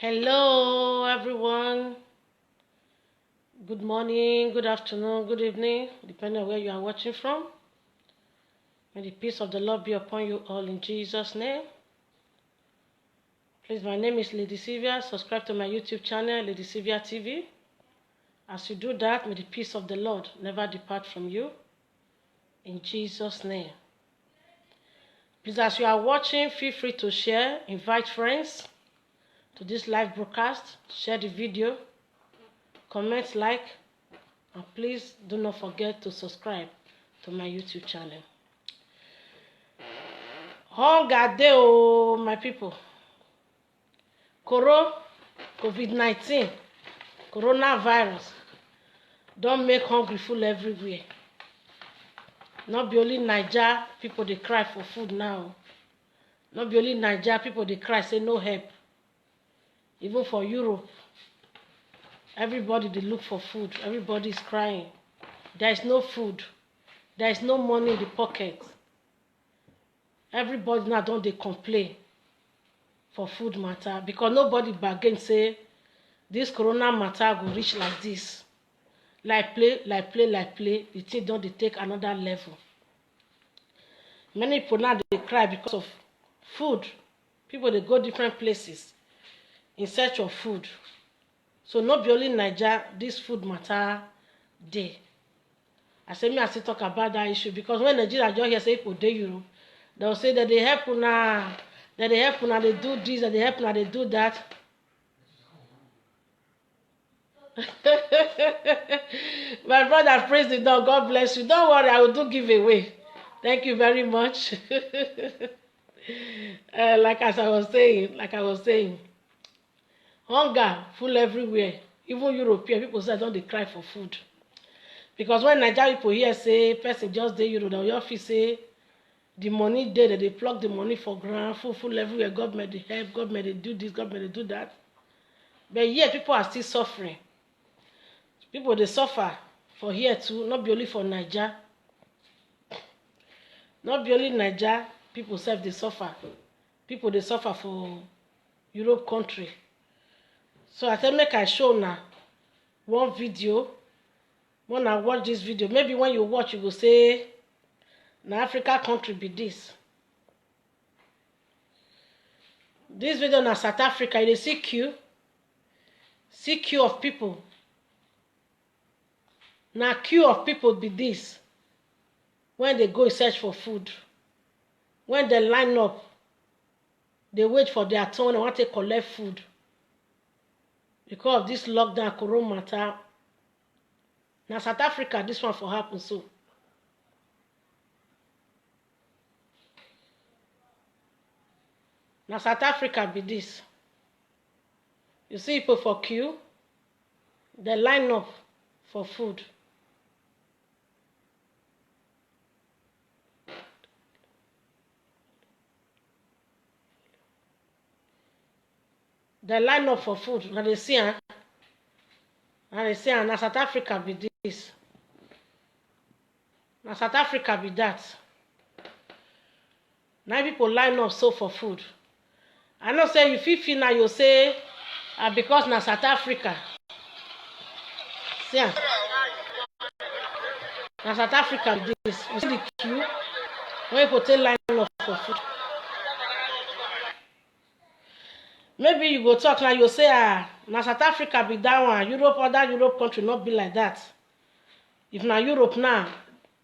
Hello, everyone. Good morning, good afternoon, good evening, depending on where you are watching from. May the peace of the Lord be upon you all in Jesus' name. Please, my name is Lady Sylvia. Subscribe to my YouTube channel, Lady Sylvia TV. As you do that, may the peace of the Lord never depart from you. In Jesus' name. Please, as you are watching, feel free to share, invite friends to this live broadcast, share the video, comment, like, and please do not forget to subscribe to my YouTube channel. Hunger dey o, my people. COVID-19, coronavirus, don't make hungry full everywhere. Not be only Naija people dey cry for food now. Not be only Naija people dey cry say no help. Even for Europe, everybody dey look for food. Everybody is crying. There is no food. There is no money in the pocket. Everybody now don dey complain for food matter because nobody bargain say this corona matter go reach like this. Like play, the thing don dey take another level. Many people now dey cry because of food. People dey go different places in search of food. So not be only Naija, this food matter dey. I say me I still talk about that issue because when Nigeria just hear say people dey Europe, they will say that they help una, that they help una, they do this, that they help una, they do that. My brother, praise the Lord. God bless you. Don't worry, I will do giveaway. Thank you very much. Like I was saying, hunger full everywhere. Even European people say don't they cry for food. Because when Nigerian people hear say person just dey Europe, they all feel say the money there, that they plug the money for ground, full everywhere. Government they help, government they do this, government they do that. But yet people are still suffering. People they suffer for here too, not be only for Niger. Not be only Niger, people self they suffer. People they suffer for Europe country. So I tell make I show now one video. When I watch this video, maybe when you watch, you go say, "Na Africa country be this." This video na South Africa. You see queue of people. Na queue of people be this. When they go search for food, when they line up, they wait for their turn. They want to collect food. Because of this lockdown, corona matter. Now South Africa, this one for happen so. Now South Africa be this. You see people for queue, they line up for food. They line up for food. Now they see, now South Africa be this. Now South Africa be that. Now people line up so for food. I know say you feel now you say because na South Africa. See, na South Africa be this. You see the queue when people take line up for food. Maybe you go talk now, you say, na South Africa be that one. Europe, other Europe country not be like that. If na Europe now,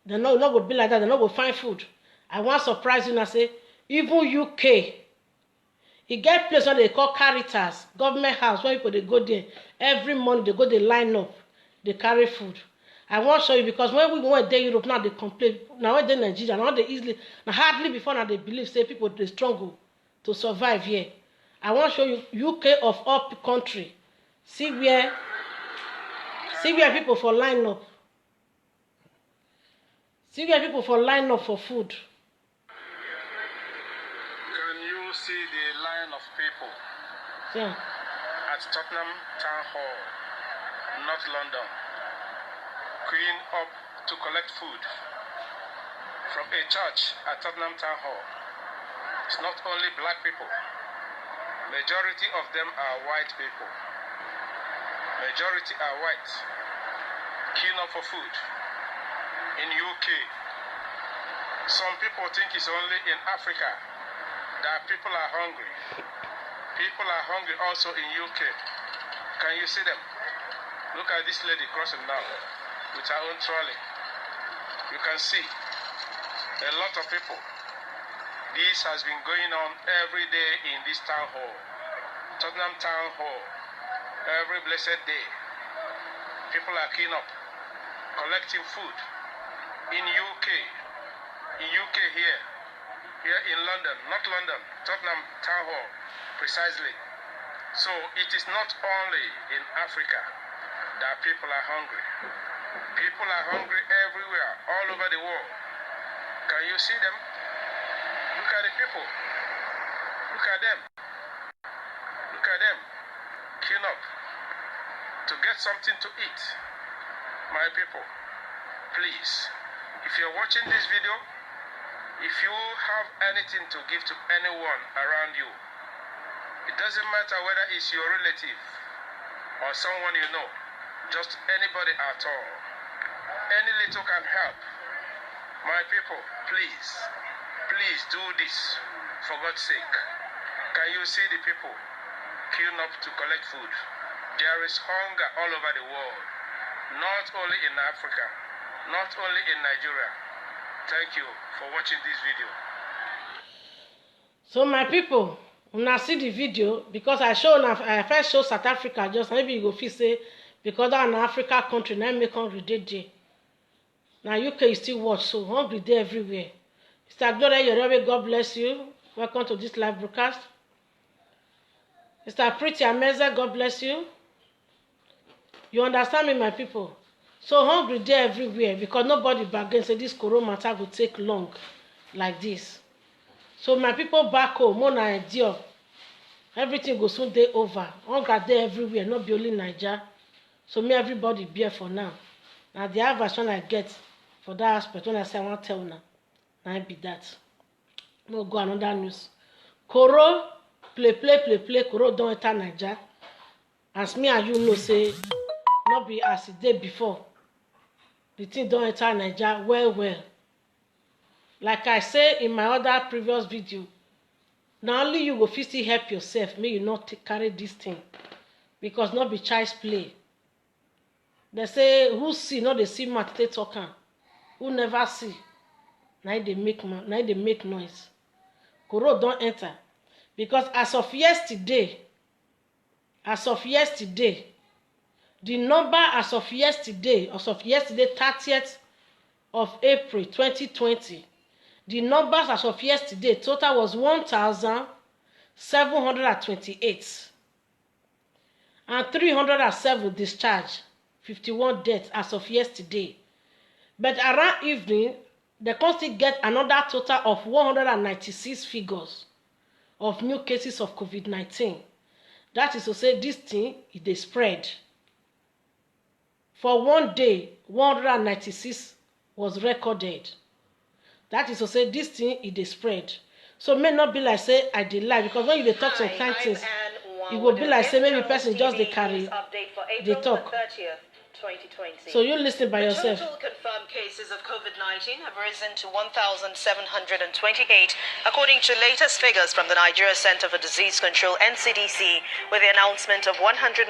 they not go be like that. They not go find food. I want surprise you and say, even UK, e get place where they call Caritas, government house, where people they go there. Every morning they go, they line up, they carry food. I want show you because when we went there Europe now they complain. Now when they Nigeria, now they easily, now hardly before now they believe say people they struggle to survive here. I want to show you UK of all country. See where people for line up. See where people for line up for food. Can you see the line of people? Yeah. At Tottenham Town Hall, North London, queuing up to collect food from a church at Tottenham Town Hall. It's not only black people. Majority of them are white people. Majority are white. Queuing up for food. In UK, some people think it's only in Africa that people are hungry. People are hungry also in UK. Can you see them? Look at this lady crossing now with her own trolley. You can see a lot of people. This has been going on every day in this town hall, Tottenham Town Hall. Every blessed day, people are queuing up, collecting food. In UK here in London, not London, Tottenham Town Hall, precisely. So it is not only in Africa that people are hungry. People are hungry everywhere, all over the world. Can you see them? Look at the people. Look at them. Look at them. Queuing up to get something to eat. My people, please, if you're watching this video, if you have anything to give to anyone around you, it doesn't matter whether it's your relative or someone you know, just anybody at all. Any little can help. My people, please do this for God's sake. Can you see the people queuing up to collect food? There is hunger all over the world, not only in Africa, not only in Nigeria. Thank you for watching this video. So my people, when I see the video, because I first show South Africa, just maybe you go feel say because that an Africa country now make hungry day. Now UK is still watch, so hungry day everywhere. Mr. Gloria Yoruba, God bless you. Welcome to this live broadcast. Mr. Pretty Ameza, God bless you. You understand me, my people? So hungry day everywhere because nobody bargain say this corona matter will take long like this. So my people back home, more idea. Everything go soon day over. Hunger day everywhere, not be only Niger. So me everybody bear for now. Now the aversion I get for that aspect when I say I want to tell now. Now it be that. We'll go another news. Koro play. Koro don't enter Niger. As me and you know say, not be as the day before. The thing don't enter Niger well. Like I say in my other previous video, not only you go fit help yourself, may you not carry this thing, because not be child's play. They say who see, not they see mouth they talking. Who never see, now they make noise. Koro don't enter, because as of yesterday, the number as of yesterday 30th of April 2020, the numbers as of yesterday total was 1,728 and 307 discharged, 51 deaths as of yesterday. But around evening, they can still get another total of 196 figures of new cases of COVID-19. That is to say, this thing is dey spread. For one day, 196 was recorded. That is to say, this thing is dey spread. So may not be like say I dey lie, because when you dey talk some kind things, it will be like say maybe person just dey carry dey talk. 2020. So you listen by yourself. Total confirmed cases of COVID-19 have risen to 1,728, according to latest figures from the Nigeria Center for Disease Control (NCDC), with the announcement of 196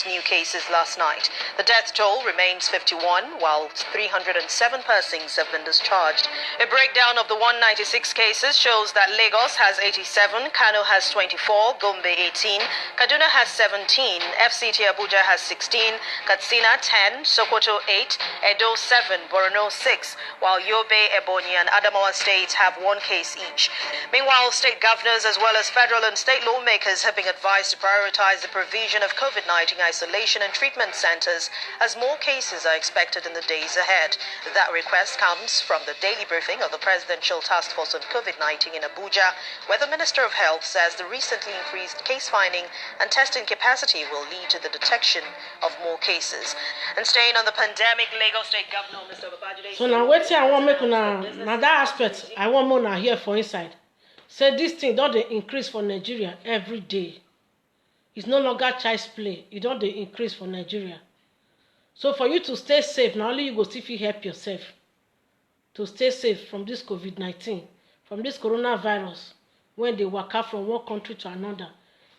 new cases last night. The death toll remains 51, while 307 persons have been discharged. A breakdown of the 196 cases shows that Lagos has 87, Kano has 24, Gombe 18, Kaduna has 17, FCT Abuja has 16, Katsina 10, Sokoto 8, Edo 7, Borno 6, while Yobe, Ebonyi, and Adamawa states have one case each. Meanwhile, state governors as well as federal and state lawmakers have been advised to prioritize the provision of COVID-19 isolation and treatment centers as more cases are expected in the days ahead. That request comes from the daily briefing of the Presidential Task Force on COVID-19 in Abuja, where the Minister of Health says the recently increased case finding and testing capacity will lead to the detection of more cases. And staying on the pandemic, Lagos State Governor Mr. Babajide. So now wetin I want make una na that aspect I want more na here for inside. say this thing don dey increase for Nigeria every day. It's no longer child's play. E don dey increase for Nigeria. So for you to stay safe, na only you go still fit help yourself to stay safe from this COVID-19, from this coronavirus, when they waka from one country to another,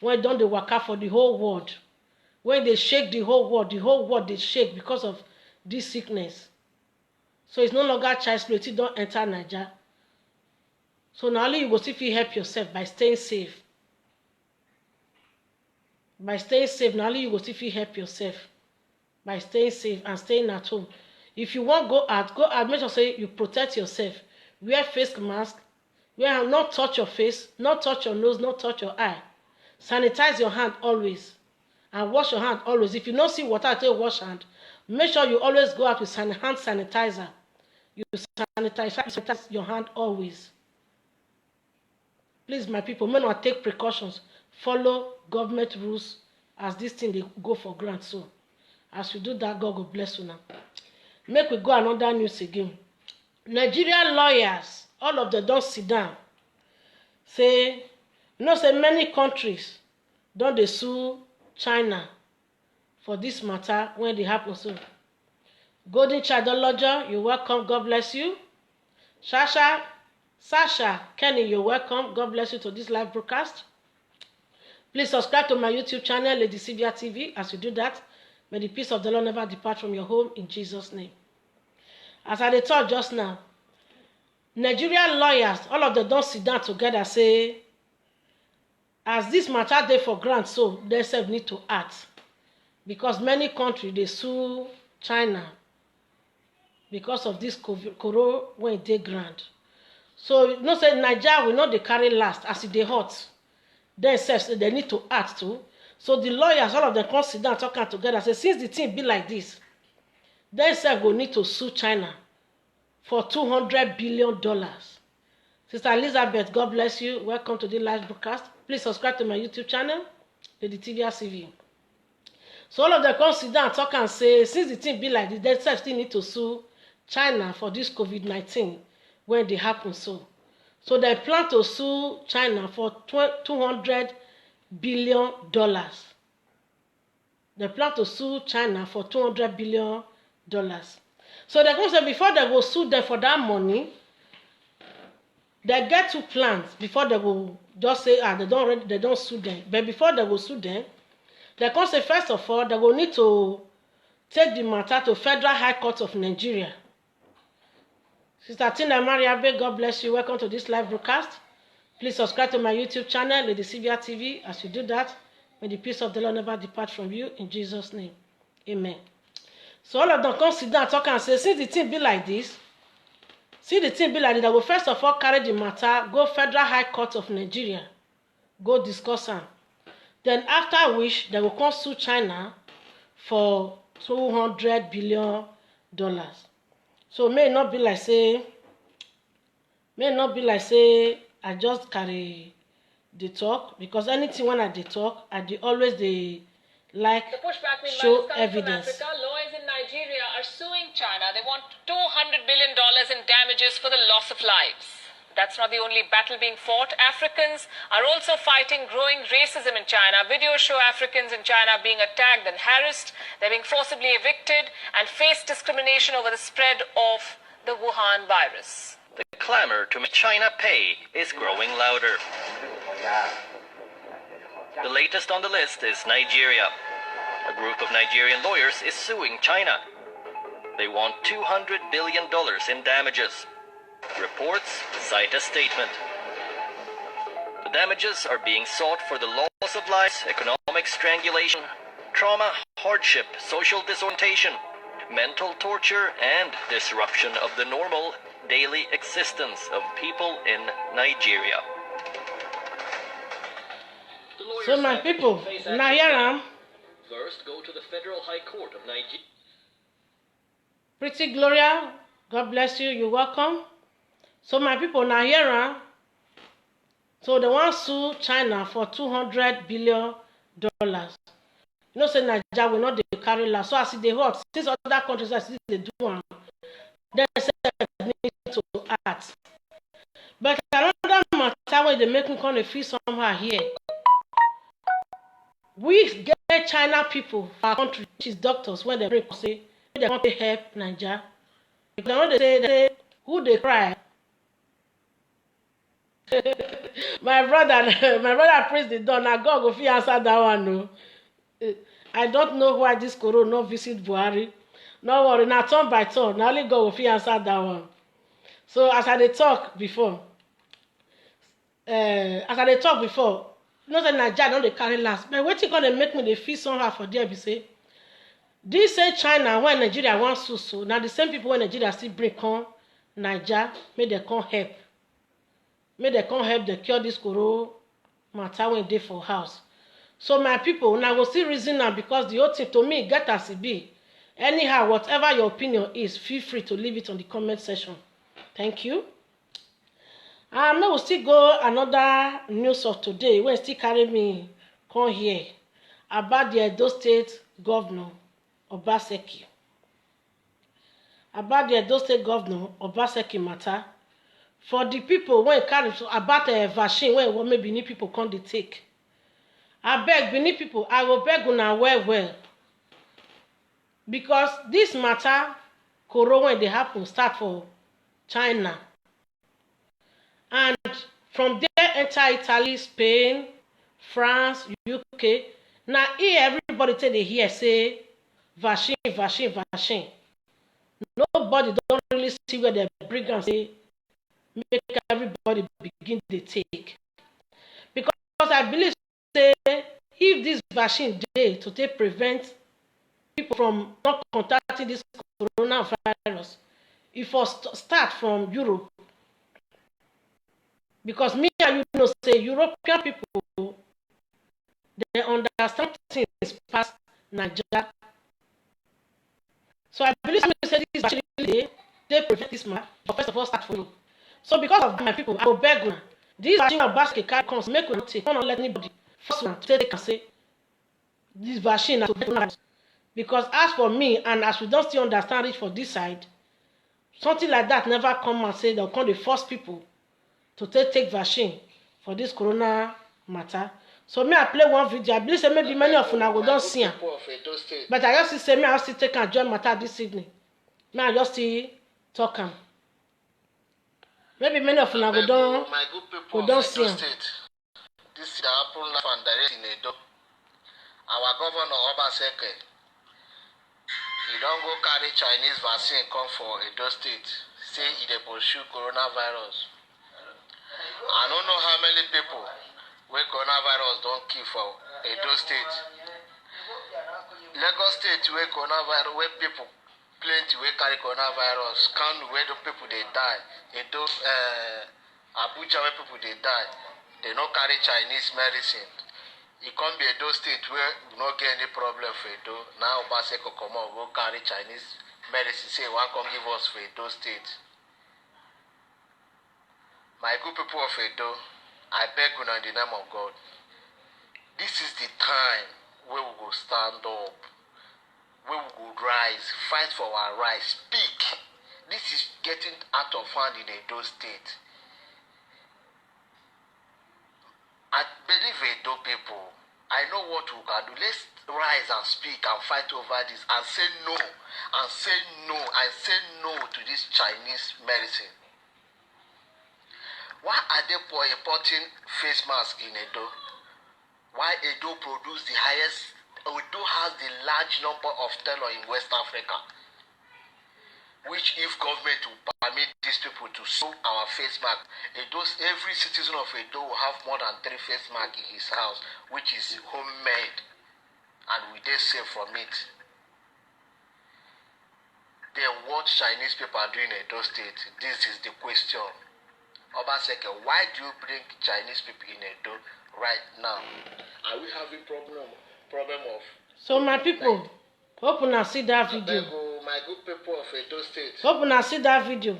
when don dey waka for the whole world, when they shake the whole world dey shake because of this sickness. So it's no longer child's play. It don enter Naija. So na only you go still fit help yourself by staying safe. By staying safe, na only you go still fit help yourself by staying safe and staying at home. If you wan go out, make sure say you protect yourself. Wear face mask, not touch your face, not touch your nose, not touch your eye. Sanitize your hand always and wash your hand always. If you no see water to wash hand, make sure you always go out with hand sanitizer. You sanitize your hand always. Please, my people, may not take precautions. Follow government rules as this thing they go for grant. So as you do that, God will bless you now. Make we go another news again. Nigerian lawyers, all of them don't sit down. Say, say many countries don't they sue China for this matter when they happen. So Golden Chadologer, you're welcome. God bless you. Sasha Kenny, you're welcome. God bless you to this live broadcast. Please subscribe to my YouTube channel, Lady Sylvia TV. As you do that, may the peace of the Lord never depart from your home in Jesus' name. As I talk just now, Nigerian lawyers, all of them don't sit down together, say, as this matter dey for grant, so they self need to act. Because many countries, they sue China because of this corona when they grant. So, say Nigeria will not dey carry last as it dey hot. They self they need to act too. So the lawyers, all of them come sit down talking together, say since the thing be like this, they self will need to sue China for $200 billion. Sister Elizabeth, God bless you. Welcome to the live broadcast. Please subscribe to my YouTube channel, Lady TV CV. So all of them come sit down talk and say, since the thing be like this, they self still need to sue China for this COVID-19 when they happen so. So they plan to sue China for $200 billion. They plan to sue China for $200 billion. So they're going to say before they will sue them for that money, they get two plans before they will just say, they don't sue them. But before they will sue them, they're going to say, first of all, they will need to take the matter to Federal High Court of Nigeria. Sister Tina Mariabe, God bless you. Welcome to this live broadcast. Please subscribe to my YouTube channel, Lady Sylvia TV. As you do that, may the peace of the Lord never depart from you. In Jesus' name, amen. So all of them come sit down, talk and say, since the thing be like this, they will first of all carry the matter, go Federal High Court of Nigeria, go discuss am. Then after which, they will come sue China for $200 billion. So may not be like say I just carry the talk, because anything when I dey talk, I dey always dey like show evidence. Africa, lawyers in Nigeria are suing China. They want $200 billion in damages for the loss of lives. That's not the only battle being fought. Africans are also fighting growing racism in China. Videos show Africans in China being attacked and harassed. They're being forcibly evicted and face discrimination over the spread of the Wuhan virus. The clamor to make China pay is growing louder. The latest on the list is Nigeria. A group of Nigerian lawyers is suing China. They want $200 billion in damages. Reports cite a statement. The damages are being sought for the loss of lives, economic strangulation, trauma, hardship, social disorientation, mental torture, and disruption of the normal daily existence of people in Nigeria. So my people, now here I am. First, go to the Federal High Court of Nigeria. Pretty Gloria, God bless you. You're welcome. So my people, now here I am. So they want to sue China for $200 billion. Say Nigeria will not carry last. So as they hot, since other countries are still they do one, they need to act. But another matter when they make me come to feel somehow here. We get China people for our country, which is doctors, when they bring say they want to help Nigeria. Because when they say who they cry. my brother praise the door. Now God go fit answer that one. No. I don't know why this corona no visit Buhari. No worry, now turn by turn. Now only God go fit answer that one. So as I dey talk before, you know say Naija don dey carry last. But wetin gonna make me dey feel somehow for there be say this same China when Nigeria wan so na the same people when Nigeria still bring come Naija make dem come help. Make dem come help dem cure this corona matter wey dey for house. So my people, una go still reason am because the whole thing to me get as e be. Anyhow, whatever your opinion is, feel free to leave it on the comment section. Thank you. Now we'll still go another news of today when still carry me come here about the Edo State Governor Obaseki. About the Edo State Governor Obaseki matter. For the people when carry about a vaccine when maybe Benin people come dey take. I beg Benin people, I will beg una well. Because this matter, corona when they happen start for China. And from there enter Italy, Spain, France, UK. Now here everybody tell they hear say vaccine. Nobody don't really see where they bring and say make everybody begin to take. Because I believe say if this vaccine dey to take prevent people from not contacting this coronavirus, it first start from Europe. Because me and you know say European people they understand things past Nigeria. So I believe say this vaccine they prevent this man, but first of all start for you. So because of my people, I will beg una. This vaccine of basket card comes make we not take. Don't let anybody force one to take and say this vaccine na to coronavirus. Because as for me and as we don't still understand it for this side, something like that never come and say they'll come to force people to take vaccine for this corona matter. So me I play one video. I believe say maybe many of una go don't see am. But I just say me I still take and join matter this evening. Me I just still talk am. Maybe many of una go don't see am. This happen live and direct in Edo. Our governor Obaseki, he don't go carry Chinese vaccine come for Edo State. Say he dey pursue coronavirus. I don't know how many people where coronavirus don't kill for Edo State. Lagos State where coronavirus, where people plenty where carry coronavirus, Kano where the people they die, Edo, Abuja where people they die, they no carry Chinese medicine. It can't be Edo State where we no get any problem for Edo. Now Obaseki come on, go carry Chinese medicine, say one come give us for Edo State. My good people of Edo, I beg you in the name of God. This is the time where we go stand up, where we go rise, fight for our rights, speak. This is getting out of hand in Edo State. I believe Edo people, I know what we can do. Let's rise and speak and fight over this and say no, and say no, and say no to this Chinese medicine. Why are they importing face masks in Edo? Why Edo produce the highest, Edo has the large number of tailor in West Africa. Which if government will permit these people to sew our face mask, every citizen of Edo will have more than 3 face masks in his house, which is homemade, and we dey safe from it. Then what Chinese people are doing in Edo State? This is the question. Obaseki, why do you bring Chinese people in Edo right now? Are we having problem of? So my people, hope una see that video. My good people of Edo State. Hope una see that video.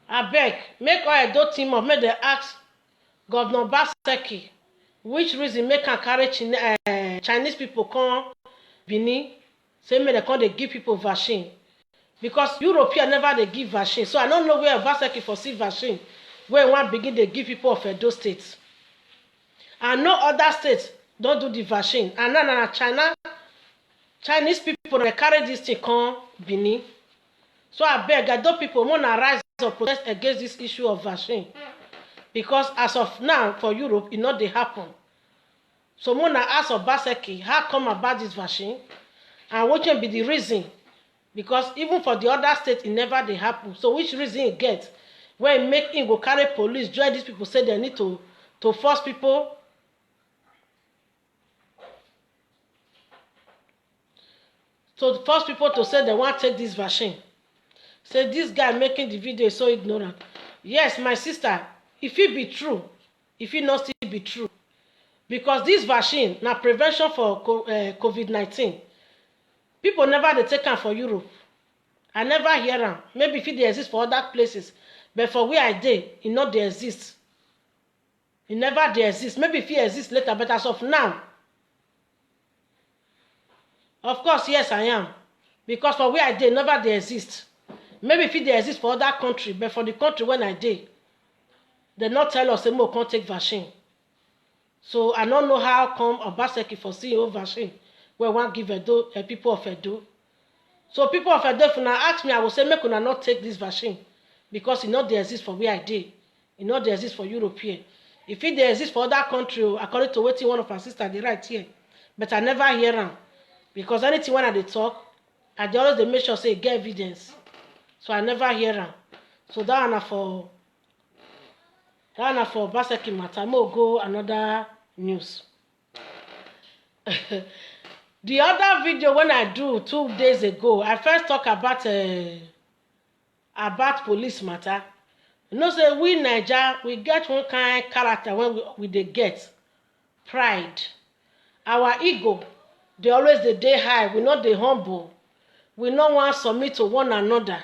I beg, make all Edo team up, make they ask Governor Obaseki which reason make am carry Chinese people come Benin, say make they come they give people vaccine. Because European never they give vaccine. So I don't know where Obaseki for see vaccine. wey wan begin dey give people of Edo State, and no other state don do the vaccine. And now na Chinese people dey carry this thing come Benin. So abeg, Edo people, una rise up protest against this issue of vaccine, because as of now for Europe e no dey happen. So una ask Obaseki how come about this vaccine and wetin be the reason, because even for the other state e never dey happen. So which reason e get wey make him go carry police join these people, say they need to force people to say they wan take this vaccine. Say this guy making the video is so ignorant. Yes, my sister, if it be true, if it not still be true, because this vaccine na prevention for COVID-19. People never dey take am for Europe. I never hear am. Maybe if it dey exist for other places, but for where I dey, e no dey exist. E never dey exist. Maybe if it exist later, but as of now, of course, yes, I am, because for where I dey, never dey exist. Maybe if it dey exist for other country, but for the country when I dey, they not tell us say we can't take vaccine. So I don't know how come Obaseki for CEO vaccine we wan give Edo, people of Edo. So people of Edo, if una ask me, I will say make una not take this vaccine, because e no dey exist for where I dey. E no dey exist for Europe here. If it dey exist for other country, according to wetin one of our sisters dey write here, but I never hear am, because anything when I dey talk, I dey always dey make sure say e get evidence. So I never hear am. So that one na for Obaseki matter. Mo go another news. The other video when I do 2 days ago, I first talk about police matter. You know, say we Naija, we get one kind character when we dey get pride. Our ego, they always dey high. We not dey humble. We no wan submit to one another.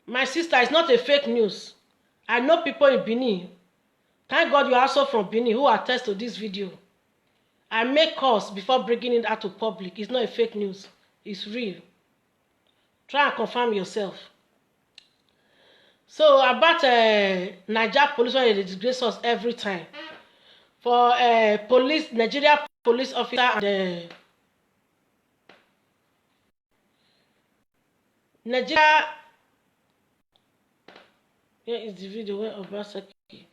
My sister, it's not a fake news. I know people in Benin. Thank God you are also from Benin who attest to this video. I make calls before bringing it out to public. It's not a fake news. It's real. Try and confirm yourself. So about Naija police, when they disgrace us every time. For Nigeria police officer and Nigeria. Here is the video where Obaseki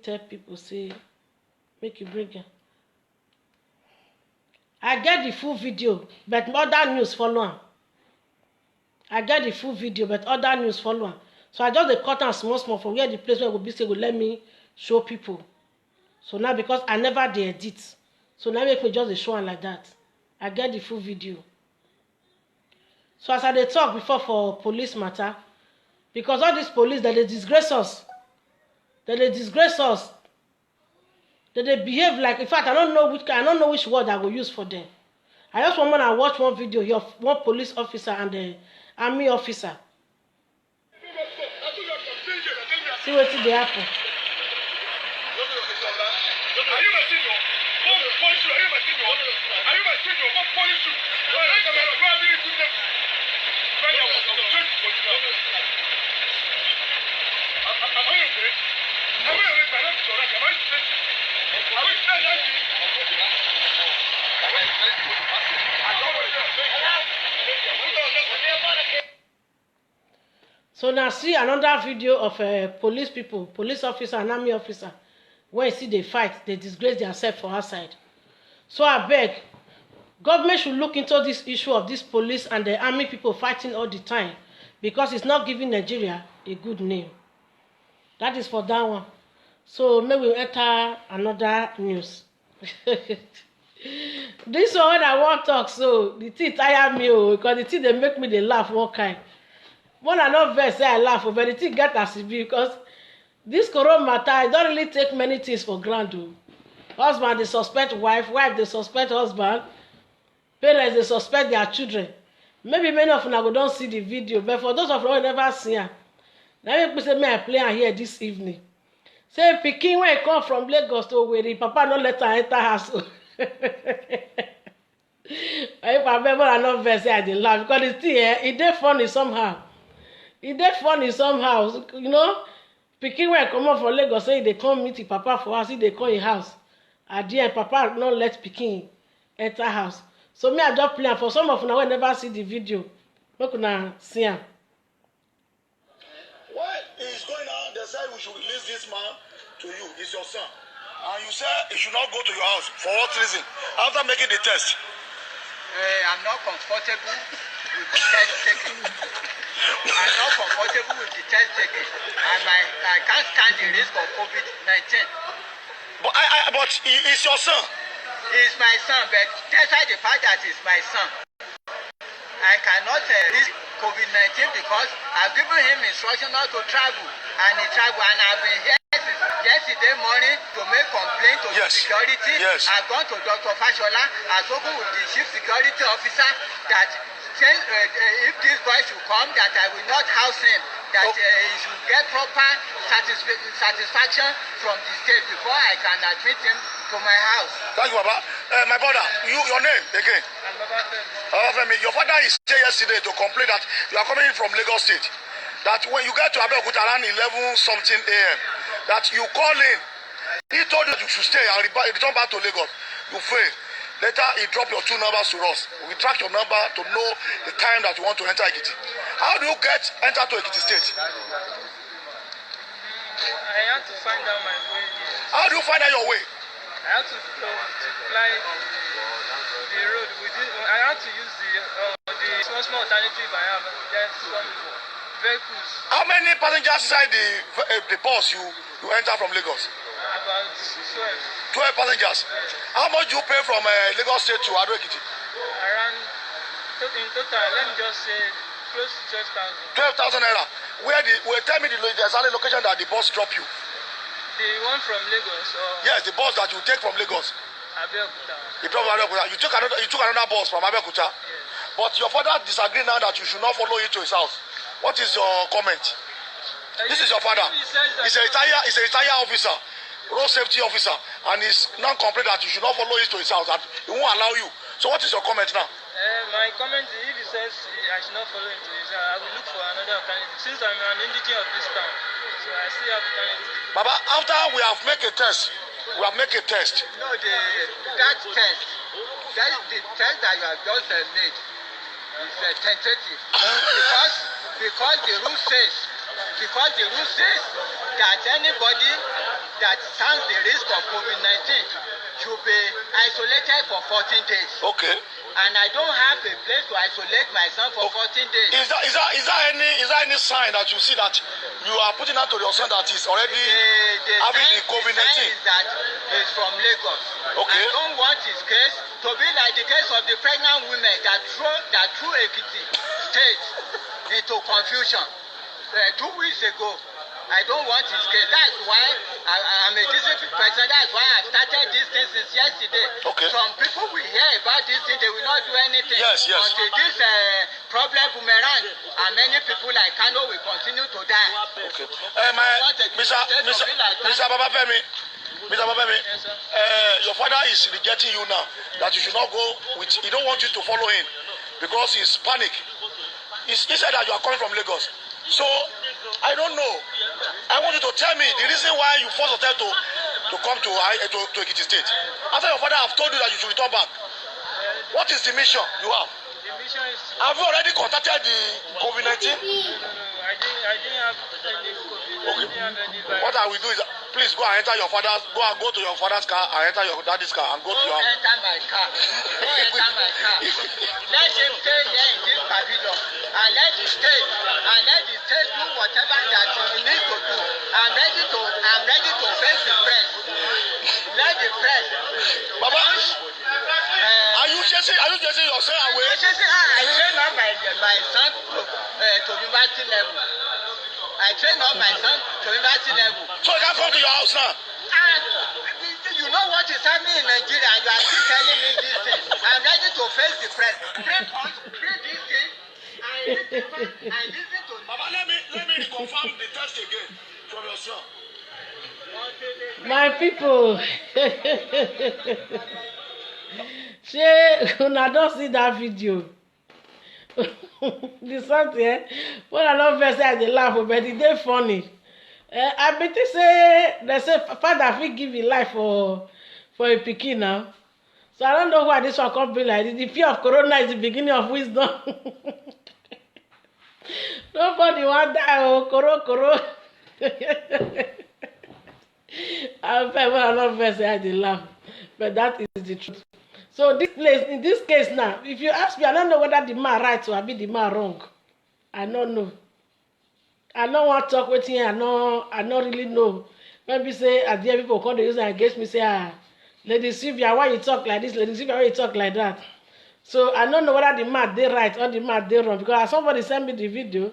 tell people say make you bring it. I get the full video, but other news follow am. I get the full video, but other news follow am. So I just dey cut am small for where the place where go be say go let me show people. So now because I never dey edit, so now make me just dey show am like that. I get the full video. So as I dey talk before for police matter, because all these police that they disgrace us, they behave like, in fact, I don't know which word I will use for them. I just want to watch one video here of one police officer and the army officer. See what they happen. So now see another video of police people, police officer and army officer, when you see they fight, they disgrace themselves for outside. So I beg, government should look into this issue of this police and the army people fighting all the time, because it's not giving Nigeria a good name. That is for that one. So maybe we enter another news. This one when I want to talk, so the thing tire me, because the thing they make me they laugh one kind. When I not vex say I laugh, but the thing get as it be, because this corona matter, I don't really take many things for granted. Husband they suspect wife they suspect husband, parents they suspect their children. Maybe many of them don't see the video, but for those of you who never see her, let me say may I play her here this evening. Say pikin when come from Lagos to Owerri, papa no let her enter house. If I remember I not vex, I dey laugh because the thing it dey funny somehow. It dey funny somehow, you know. Pikin wey comot for Lagos say they come meet him papa for house, he dey come him house. At the end, papa no let pikin enter house. So me I just play am for some of una wey never see the video. Make una see am. Why is going on? They said we should release this man to you. He's your son. And you say he should not go to your house. For what reason? After making the test. I'm not comfortable with the test taking. I'm not comfortable with the test taking. And I can't stand the risk of COVID-19. But he's your son. He's my son, but despite the fact that he's my son, I cannot risk COVID-19 because I've given him instruction not to travel. And he traveled, and I've been here since yesterday morning to make complaint to the security. Yes. I've gone to Dr. Fashola. I've spoken with the chief security officer that if this boy should come, that I will not house him. That he should get proper satisfaction from the state before I can admit him to my house. Thank you, Baba. My brother, your name again? Femi. Your father is here yesterday to complain that you are coming in from Lagos State. That when you get to Abeokuta around 11 something a.m., that you call in. He told you should stay and return back to Lagos. You fail. Later, he dropped your 2 numbers to us. We track your number to know the time that you want to enter Ekiti. How do you enter to Ekiti State? I had to find out my way. How do you find out your way? I had to fly the road. I had to use the small alternative I have. There's some vehicles. How many passengers inside the bus you enter from Lagos? About 12. 12 passengers. How much do you pay from Lagos State to Ado Ekiti? Around, in total, let me just say, close to 12,000. 12,000 naira. Tell me the exact location that the bus drop you. The one from Lagos? Or yes, the bus that you take from Lagos. Abeokuta. You drop Abeokuta. You took another bus from Abeokuta. Yes. But your father disagreed now that you should not follow you to his house. What is your comment? This is your father. He's a retired officer, road safety officer, and he's now complaining that you should not follow you to his house, that he won't allow you. So what is your comment now? My comment is, if he says I should not follow him to his house, I will look for another alternative. Since I'm an indigene of this town, so I still have alternative. Baba, after we have made a test, No, that test, the test that you have just made is tentative. because the rule says that anybody that stands the risk of COVID-19 should be isolated for 14 days. Okay. And I don't have a place to isolate myself for 14 days. Is there any sign that you see that you are putting out to your son that is already having the COVID-19? The sign is that he's from Lagos. Okay. I don't want his case to be like the case of the pregnant women that threw Ekiti State into confusion 2 weeks ago. I don't want his case. That's why I'm a disciplined person. That's why I started this thing since yesterday. Okay. Some people will hear about this thing, they will not do anything. Yes. Until this problem boomerang, and many people like Kano will continue to die. Okay. Mr. Babafemi. Yes, sir. Your father is rejecting you now. That you should not go with. He don't want you to follow him because he's panic. He said that you are coming from Lagos. So I don't know. I want you to tell me the reason why you forced yourself to come to Ekiti State. After your father have told you that you should return back. What is the mission you have? The mission is to... Have you already contacted the COVID-19? No, I didn't have any COVID. Okay. I didn't have any virus. What I will do is please go and enter your father's go to your father's car and enter your daddy's car and go to your house. Enter my car. Let him stay here in this pavilion and let the state do whatever that he needs to do. I'm ready to face the press. Let the press. Baba, are you chasing your son away? I train up my son to university level. So he can't come to your house now. You know what is happening in Nigeria, and you are still telling me this thing. I'm ready to face the press. Pray this thing and listen to Baba, let me confirm the test again from your son. My people, Shey una don see that video. The something when I don vex say I dey laugh but e dey funny. I be think say dem say father fit give him life for a pikin now. So I don't know why this one come be like this. The fear of corona is the beginning of wisdom. Nobody want die oh koro. I bet when I don't vex say I dey laugh but that is the truth. So this place, in this case now, if you ask me, I don't know whether the man right or the man wrong. I don't know. I don't want to talk with him. I don't really know. Maybe say at the end people come to use it against me say Lady Sylvia, why you talk like this? Lady Sylvia, why you talk like that? So I don't know whether the man they right or the man they wrong because somebody sent me the video.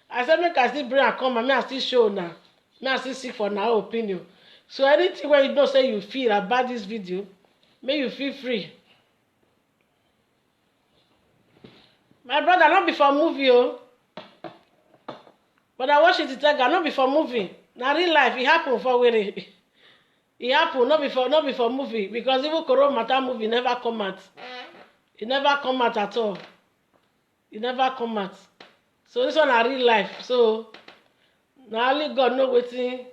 I said make I still bring and come and me I still show now. Me I still seek for now opinion. So anything where you don't say you feel about this video, may you feel free. My brother, not before movie, oh. But I watch it tell not before movie. Now real life, it happen for where it happen, not before movie. Because even Corona Matter movie never come out. It never come out at all. It never come out. So this one are real life. So now only God know wetin.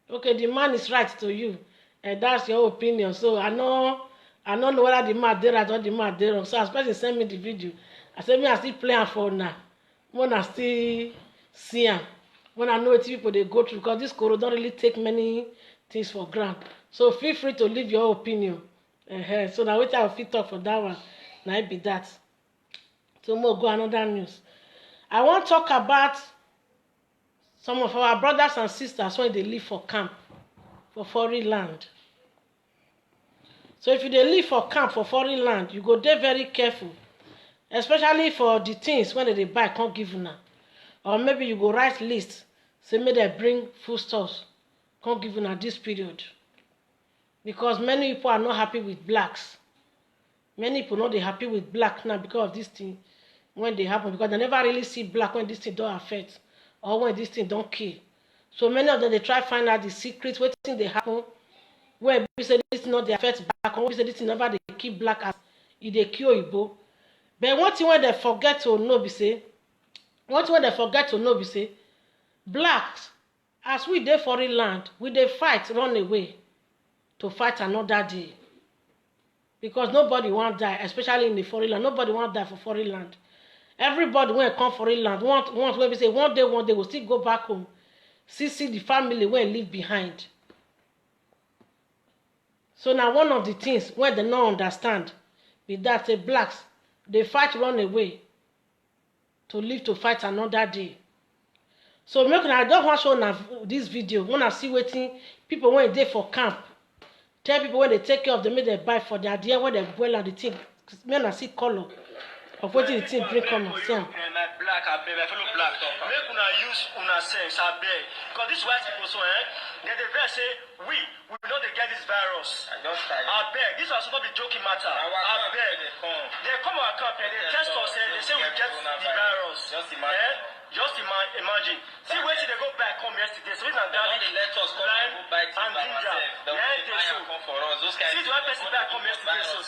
Okay, the man is right to you. And that's your opinion. So I don't know whether the man dey right or the man dey wrong. So as person send me the video, I said me I still play am for now. When I still see am, when I know what people they go through, because this corona don't really take many things for granted. So feel free to leave your opinion. So now wait I will fit talk for that one. Now it be that. So more go another news. I want to talk about some of our brothers and sisters when they live for camp for foreign land. So if you dey live for camp for foreign land, you go dey very careful, especially for the things when they buy can't give una, or maybe you go write list say make dem bring foodstuffs can't give una this period, because many people are not happy with blacks. Many people not dey happy with black now because of this thing when they happen, because they never really see black when this thing don't affect or when this thing don't kill. So many of them they try find out the secret wetin dey happen. Where we say this not the affect black, or we say this never they keep black as if they kill Igbo. But one thing when they forget to know be say, blacks, as we dey foreign land, we dey fight run away to fight another day. Because nobody want die, especially in the foreign land. Nobody want die for foreign land. Everybody when come foreign land want when we say one day will still go back home, see the family where live behind. So now one of the things where they don't understand is that the blacks, they fight run away to live to fight another day. So I don't want to show this video. When I see waiting people when they for camp, tell people when they take care of them, make they buy for their idea when they boil and the thing. Men I see color of what the thing bring come and see. Black, I beg, my fellow black. Make una use una sense, I beg. Because these white people so they say we know they get this virus. I beg, this was not be joking matter. I beg. They come our camp and they test us and they say we get the virus. Just imagine. See where they go back home yesterday. So it's not garlic, lime, and ginger. See the one person back home yesterday. So we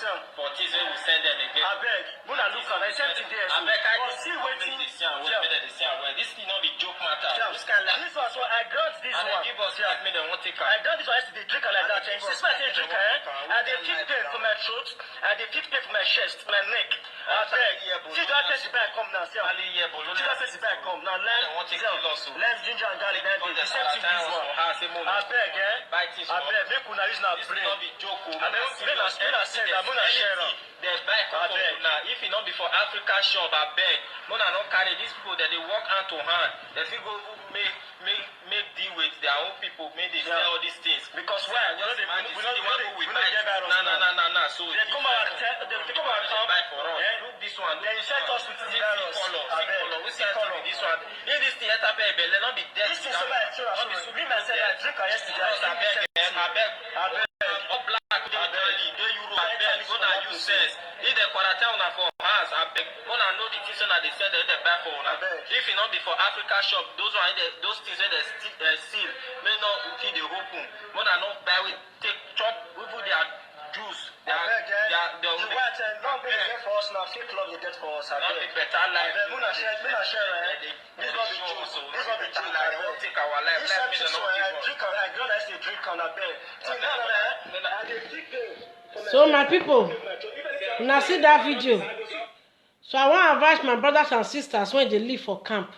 send them again. I beg, when I look at it, same thing there. But see waiting. This thing not be joke matter. This was what I got this one. Give us here. I got this one yesterday. Drink like that. And since I say drink, and they keep pain for my throat, and they keep pain for my chest, my neck. I beg. See the one person back home now. See the one person back home. Now lime, ginger and garlic. The same thing this one. I beg, make una use now brain. I beg, make us say that, make us share up. They buy now. If it not before Africa shop, I beg. Mona not carry these people that they work hand to hand. They still go make deal with their own people. Make they sell all these things. Because why? We don't get virus. No. So they come out and buy for us. Look this one. They infect us with the virus. We see color. This one. If this thing enter baby, let not be dead. This is so bad. Me myself, I drink yesterday. I beg. All black, they Europe. I beg. Gonna use sense. If they quarantine una for house, I beg. Gonna know the things that they sell they buy for una. If it not be for Africa shop, those things that they steal may not kill the open. Gonna not buy with take chop. We put their juice. I beg, the white long way they get for us now, still club they get for us. I beg. Better life. Muna share, this not be juice. This not be juice. They won't take our life. This Let time me so know. I drink on, I go nice to drink on a bed. See now, I dey drink them. So my people, now see that video. So I want to advise my brothers and sisters when they live for camp.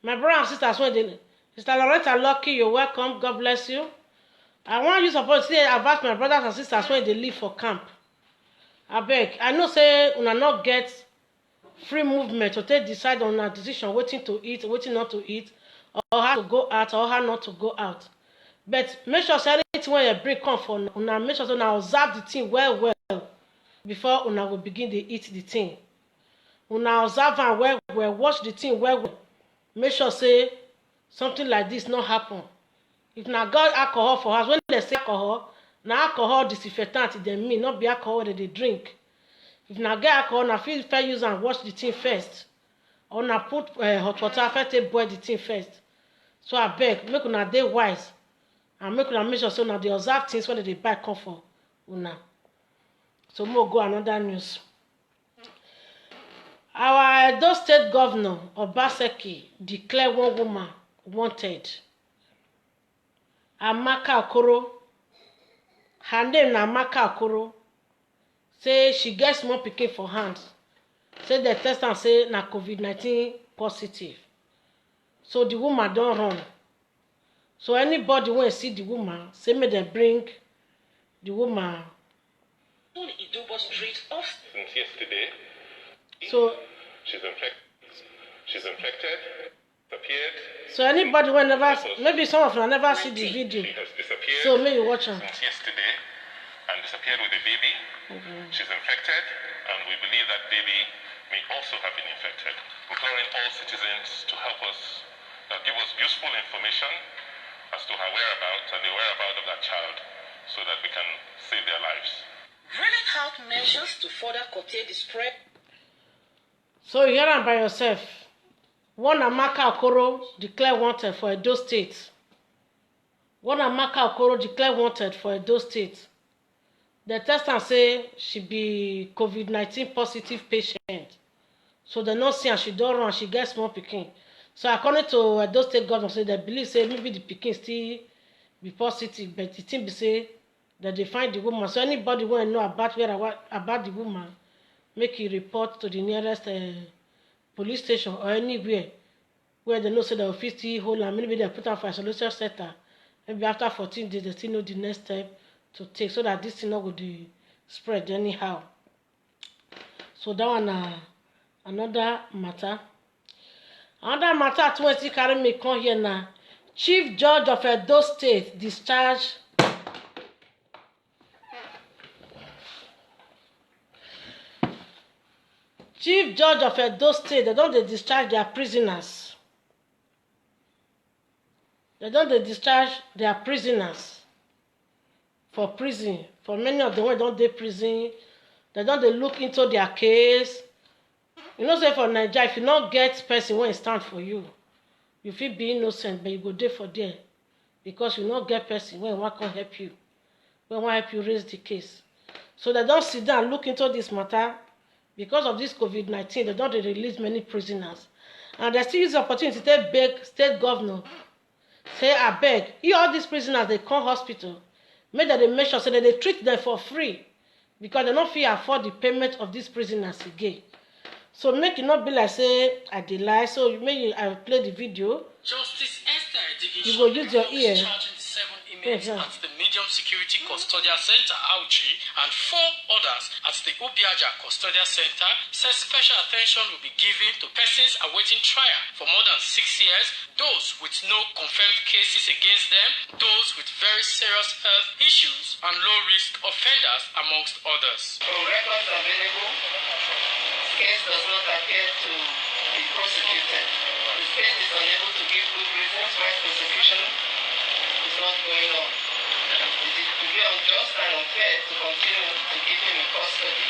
My brothers and sisters when they, Sister Loretta Lucky, you're welcome. God bless you. I want you support say advise my brothers and sisters when they live for camp. I beg. I know say una not get free movement to take decide on a decision, waiting to eat, waiting not to eat, or how to go out or how not to go out. But make sure say anything when you break come for una, make sure say una observe the thing well before una will begin to eat the thing. Una observe and well, watch the thing well. Make sure say something like this not happen. If na got alcohol for us, when they say alcohol, na alcohol disinfectant dem mean, not be alcohol that they drink. If na get alcohol, na fit use and wash the thing first. Or na put hot water first take boil the thing first. So I beg, make una dey wise and make una make sure so na dey observe things when they buy come for una. So more go another news. Our Edo State Governor Obaseki declare one woman wanted. Amaka Okoro, her name na Amaka Okoro, say she gets small pikin for hand. Say the test am say na COVID-19 positive. So the woman don run. So anybody wey see the woman, say make dem bring the woman. On Idobo Street off. Since yesterday, So she's infected, appeared. So anybody will never, maybe some of them never see the video. She has disappeared. So maybe watch her. Since yesterday, and disappeared with a baby. She's infected, and we believe that baby may also have been infected. Imploring all citizens to help us, give us useful information as to her whereabouts and the whereabouts of that child, so that we can save their lives. Rolling out measures to further curtail the spread. So you hear am by yourself. One Amaka Okoro declared wanted for Edo State. One Amaka Okoro declared wanted for Edo State. The test am say she be COVID-19 positive patient. So they no see her, she don run, she get small pikin. So according to Edo State government, say they believe say maybe the pikin still be positive, but the thing be say that they find the woman. So anybody want to know about the woman, make a report to the nearest police station or anywhere where they know say they will fit still hold am. Maybe they put her for isolation center. Maybe after 14 days, they still know the next step to take so that this thing not go dey spread anyhow. So that one another matter. Another matter to still carry me come here now. Chief Judge of Edo State discharge Chief Judge of Edo State, they don't discharge their prisoners. They don't discharge their prisoners for prison. For many of them, when don't they prison, they don't look into their case. You know, say for Nigeria, if you not get person when stand for you, you feel be innocent, but you go there for there because you not get person when one can help you, when one help you raise the case. So they don't sit down and look into this matter. Because of this COVID-19, they don't release many prisoners. And they still use the opportunity to beg state governor, say, I beg, all these prisoners, they come hospital, make that they make sure so that they treat them for free because they don't feel afford the payment of these prisoners again. So make it not be like, say, I dey lie. So I play the video. Justice Esther Division You go use your ear. charging 7 inmates at the Medium Security Custodial Center, Auchi, and 4 others at the Obiaja Custodial Center, says special attention will be given to persons awaiting trial for more than 6 years, those with no confirmed cases against them, those with very serious health issues, and low-risk offenders, amongst others. From records available, case does not appear to be prosecuted. The state is unable to give good reasons why prosecution is not going on. It would be unjust and unfair to continue to keep him in custody.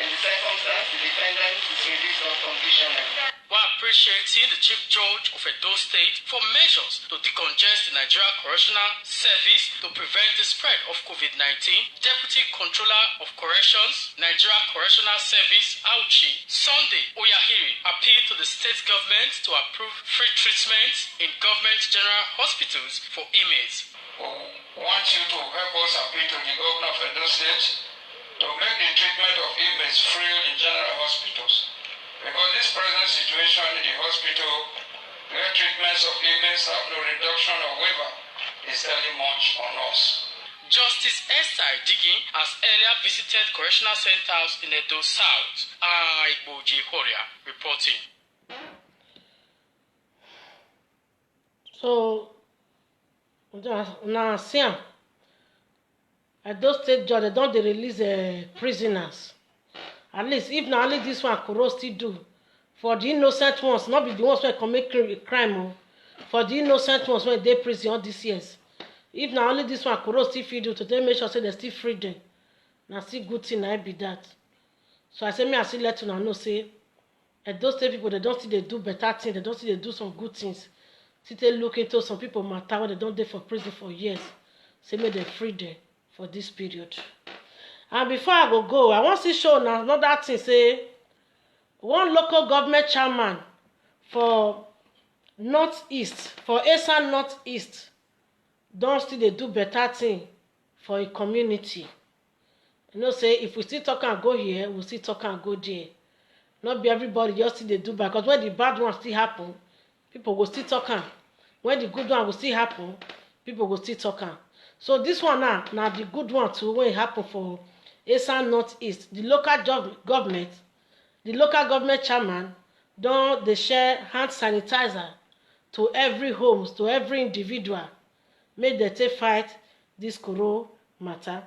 In the circumstance, the defendant is released unconditionally. While appreciating the Chief Judge of Edo State for measures to decongest the Nigeria Correctional Service to prevent the spread of COVID-19, Deputy Controller of Corrections, Nigeria Correctional Service, Auchi, Sunday Oyahiri, appealed to the state government to approve free treatment in government general hospitals for inmates. We want you to help us appeal to the governor of Edo State to make the treatment of inmates free in general hospitals. Because this present situation in the hospital, where treatments of inmates have no reduction or waiver, is telling much on us. Justice Esther Diggin has earlier visited correctional centers in Edo South. Igboji Horia reporting. So, now, see, Edo State judge, they don't release prisoners. At least, if not only this one, Kuro still do. For the innocent ones, not be the ones who commit crime. For the innocent ones when they prison all these years. If not only this one, Kuro still feed you to then make sure say they still free them. Now, still good thing, I be that. So I say, me, I still let you know, say, Edo State people, they don't see they do better things, they don't see they do some good things. Still they look into some people matter when they don't dey for prison for years. Say, make them free them for this period. And before I go, I want to show now another thing, say, one local government chairman for Northeast, for Esan Northeast, don't still they do better thing for a community. You know, say, if we still talk and go here, we still talk and go there. Not be everybody just still they do bad, because when the bad one still happen, people will still talk and when the good one will still happen, people will still talk and. So this one now the good one too, when it happen for Esan Northeast, the local government chairman don dey share hand sanitizer to every homes, to every individual, make dem take fight this corona matter.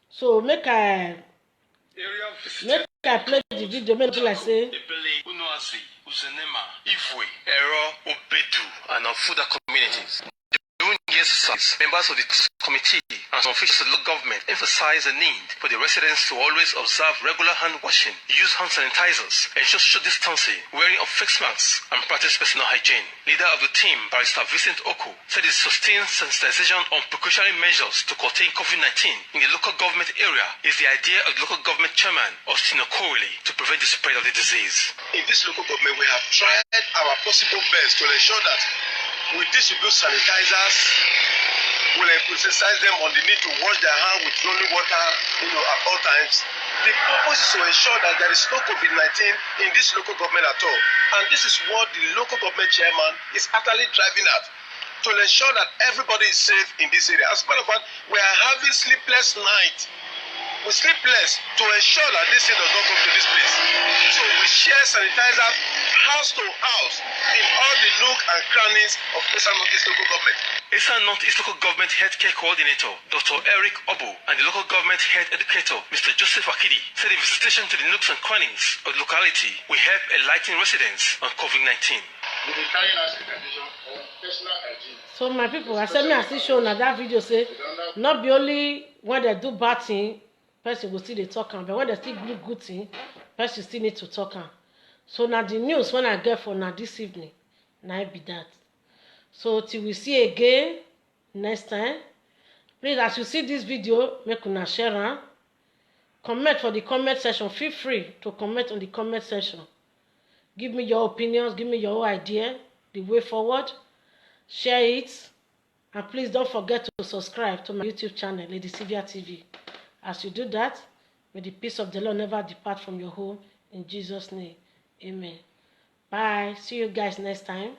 So make I play the video, make it like say. Unuasi, Uzenema, Ifwe, Ero, Obedu, and Fuda communities. During the exercise, members of the committee and some officials of the local government emphasize the need for the residents to always observe regular hand washing, use hand sanitizers, ensure social distancing, wearing of face masks, and practice personal hygiene. Leader of the team, Barrister Vincent Oku, said it sustains sensitization on precautionary measures to contain COVID-19 in the local government area is the idea of the local government chairman, Austin Okowili, to prevent the spread of the disease. In this local government, we have tried our possible best to ensure that we distribute sanitizers, we'll emphasize them on the need to wash their hands with running water, at all times. The purpose is to ensure that there is no COVID-19 in this local government at all. And this is what the local government chairman is actually driving at, to ensure that everybody is safe in this area. As a matter of fact, we are having sleepless nights. We sleep less to ensure that this thing does not come to this place. So we share sanitizer house to house in all the nook and crannies of Esan Northeast local government. Esan Northeast local government healthcare coordinator, Dr. Eric Obu, and the local government health educator, Mr. Joseph Akidi, said the visitation to the nooks and crannies of the locality will help enlighten residents on COVID-19. We will carry out sanitation on personal hygiene. So my people, I said me I still show now that video say, not be only when they do bad thing, person will still they talk on, but when they still do good thing, person still need to talk on. So now the news when I get for now this evening, now it be that. So till we see again next time, please as you see this video, make una share and comment for the comment section. Feel free to comment on the comment section. Give me your opinions, give me your idea, the way forward. Share it, and please don't forget to subscribe to my YouTube channel, Lady Sylvia TV. As you do that, may the peace of the Lord never depart from your home. In Jesus' name, amen. Bye. See you guys next time.